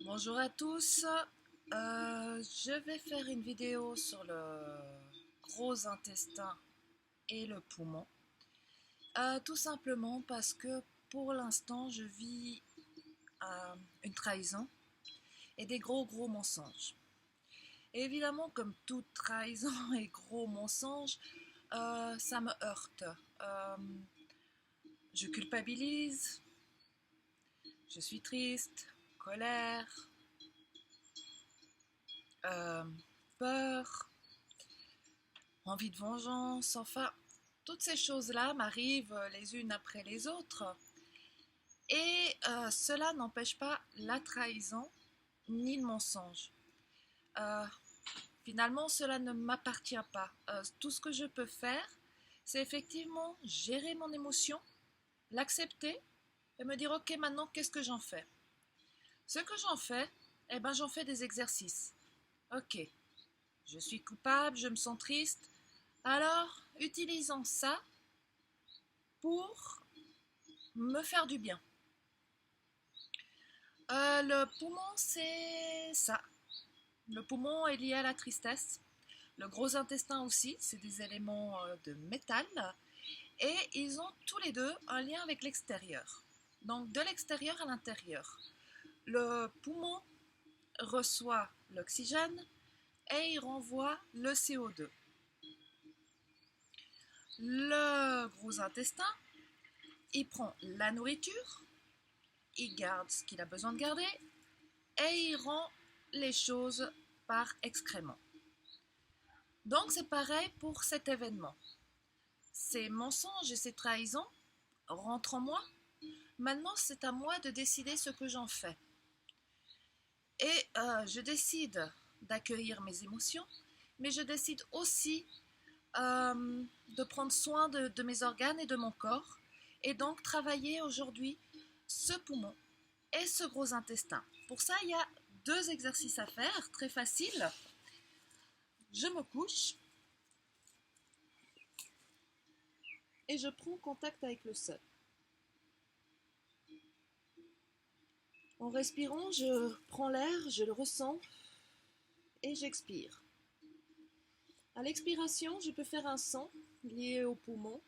Bonjour à tous, je vais faire une vidéo sur le gros intestin et le poumon, tout simplement parce que pour l'instant je vis une trahison et des gros mensonges. Et évidemment, comme toute trahison et gros mensonges, ça me heurte. Je culpabilise, je suis triste, colère, euh, peur, envie de vengeance, enfin, toutes ces choses-là m'arrivent les unes après les autres. Et cela n'empêche pas la trahison ni le mensonge. Euh, Finalement, cela ne m'appartient pas. Tout ce que je peux faire, c'est effectivement gérer mon émotion, l'accepter et me dire, ok, maintenant, qu'est-ce que j'en fais? Ce que j'en fais, eh ben, j'en fais des exercices. Ok, je suis coupable, je me sens triste. Alors, utilisons ça pour me faire du bien. Le poumon, c'est ça. Le poumon est lié à la tristesse. Le gros intestin aussi, c'est des éléments de métal. Et ils ont tous les deux un lien avec l'extérieur. Donc de l'extérieur à l'intérieur. Le poumon reçoit l'oxygène et il renvoie le CO2. Le gros intestin, il prend la nourriture, il garde ce qu'il a besoin de garder et il rend les choses par excrément. Donc c'est pareil pour cet événement. Ces mensonges et ces trahisons rentrent en moi. Maintenant, c'est à moi de décider ce que j'en fais. Et je décide d'accueillir mes émotions, mais je décide aussi de prendre soin de mes organes et de mon corps, et donc travailler aujourd'hui ce poumon et ce gros intestin. Pour ça, il y a deux exercices à faire, très faciles. Je me couche et je prends contact avec le sol. En respirant, je prends l'air, je le ressens et j'expire. À l'expiration, je peux faire un son lié au poumon.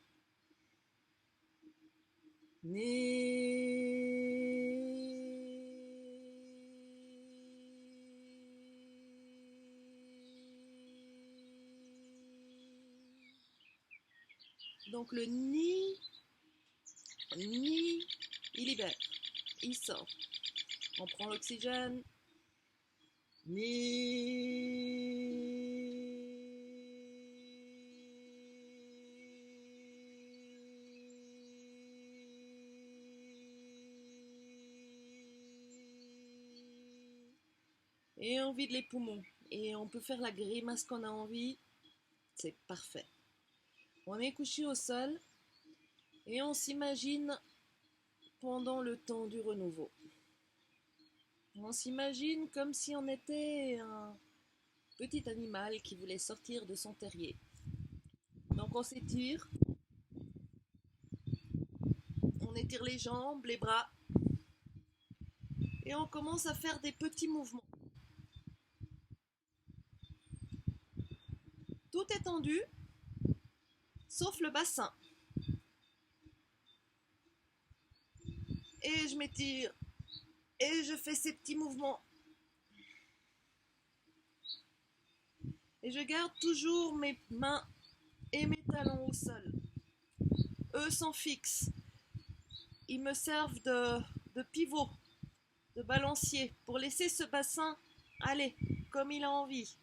Donc le ni, il libère, il sort. On prend l'oxygène. Et on vide les poumons. Et on peut faire la grimace qu'on a envie. C'est parfait. On est couché au sol et on s'imagine pendant le temps du renouveau. On s'imagine comme si on était un petit animal qui voulait sortir de son terrier. Donc on s'étire, on étire les jambes, les bras, et on commence à faire des petits mouvements. Tout est tendu, sauf le bassin. Et je m'étire, et je fais ces petits mouvements. Et je garde toujours mes mains et mes talons au sol. Eux sont fixes. Ils me servent de pivot, de balancier, pour laisser ce bassin aller comme il a envie.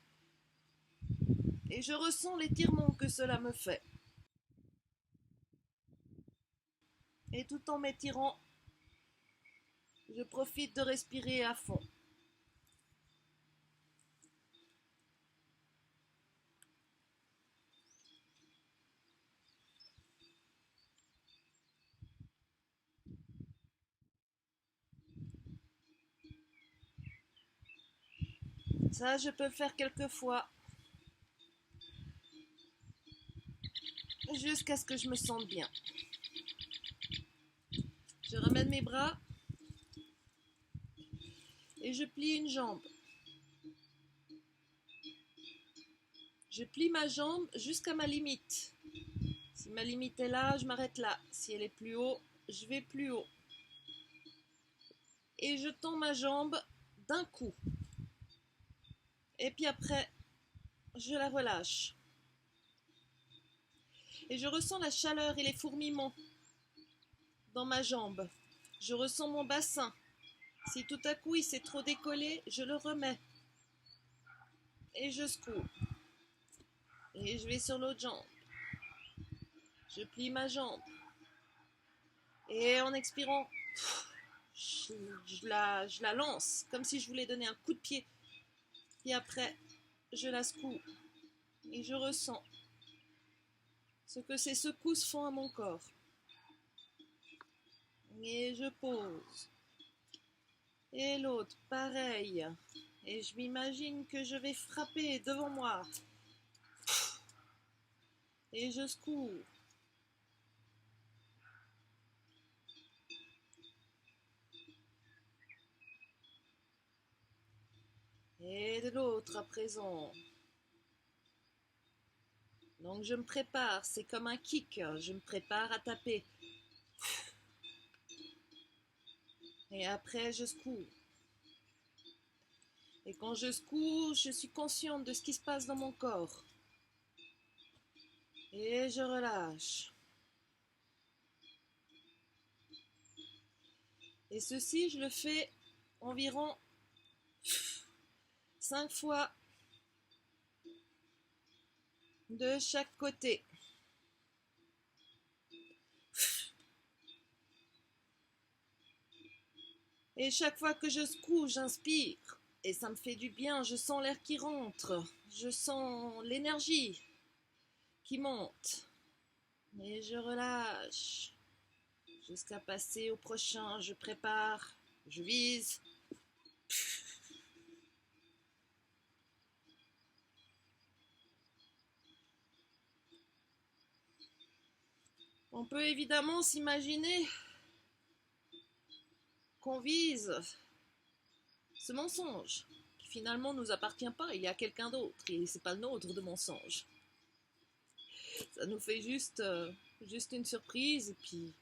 Et je ressens l'étirement que cela me fait. Et tout en m'étirant, je profite de respirer à fond. Ça, je peux le faire quelques fois, jusqu'à ce que je me sente bien. Je remercie j'enlève mes bras et je plie une jambe. Je plie ma jambe jusqu'à ma limite. Si ma limite est là, je m'arrête là. Si elle est plus haut, je vais plus haut. Et je tends ma jambe d'un coup. Et puis après, je la relâche. Et je ressens la chaleur et les fourmillements dans ma jambe. Je ressens mon bassin. Si tout à coup il s'est trop décollé, je le remets. Et je secoue. Et je vais sur l'autre jambe. Je plie ma jambe. Et en expirant, je la lance comme si je voulais donner un coup de pied. Puis après, je la secoue. Et je ressens ce que ces secousses font à mon corps. Et je pose. Et l'autre, pareil. Et je m'imagine que je vais frapper devant moi. Et je secoue. Et de l'autre à présent. Donc je me prépare, c'est comme un kick. Je me prépare à taper. Et après je secoue. Et quand je secoue, je suis consciente de ce qui se passe dans mon corps. Et je relâche. Et ceci, je le fais environ 5 fois de chaque côté. Et chaque fois que je secoue, j'inspire. Et ça me fait du bien, je sens l'air qui rentre. Je sens l'énergie qui monte. Et je relâche. Jusqu'à passer au prochain, je prépare, je vise. On peut évidemment s'imaginer qu'on vise ce mensonge qui finalement ne nous appartient pas, il y a quelqu'un d'autre et c'est pas le nôtre de mensonge. Ça nous fait juste une surprise et puis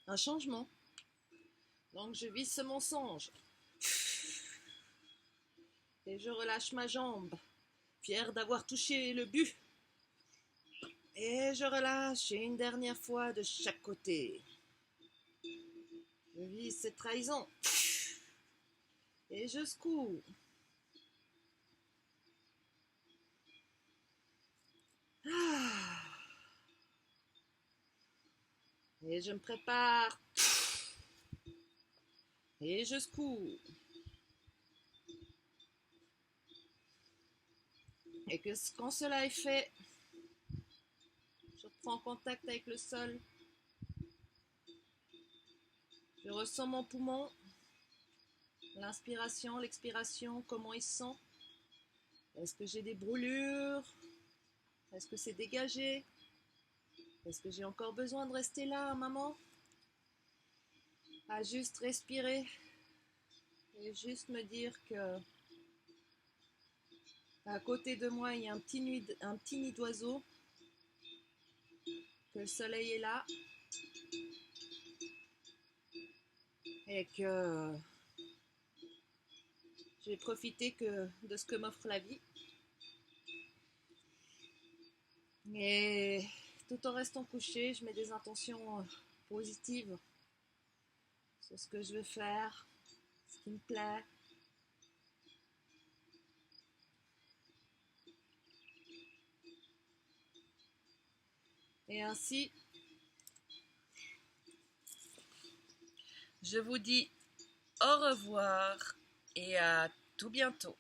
un changement. Donc je vise ce mensonge et je relâche ma jambe, fière d'avoir touché le but. Et je relâche une dernière fois de chaque côté. Je vise cette trahison. Et je secoue. Et je me prépare. Et je secoue. Et que quand cela est fait, je reprends contact avec le sol. Je ressens mon poumon. L'inspiration, l'expiration, comment il se sent. Est-ce que j'ai des brûlures? Est-ce que c'est dégagé? Est-ce que j'ai encore besoin de rester là un moment? À juste respirer et juste me dire que à côté de moi il y a un petit nid d'oiseau, que le soleil est là et que je vais profiter de ce que m'offre la vie. Et tout en restant couché, je mets des intentions positives sur ce que je veux faire, ce qui me plaît. Et ainsi, je vous dis au revoir et à tout bientôt.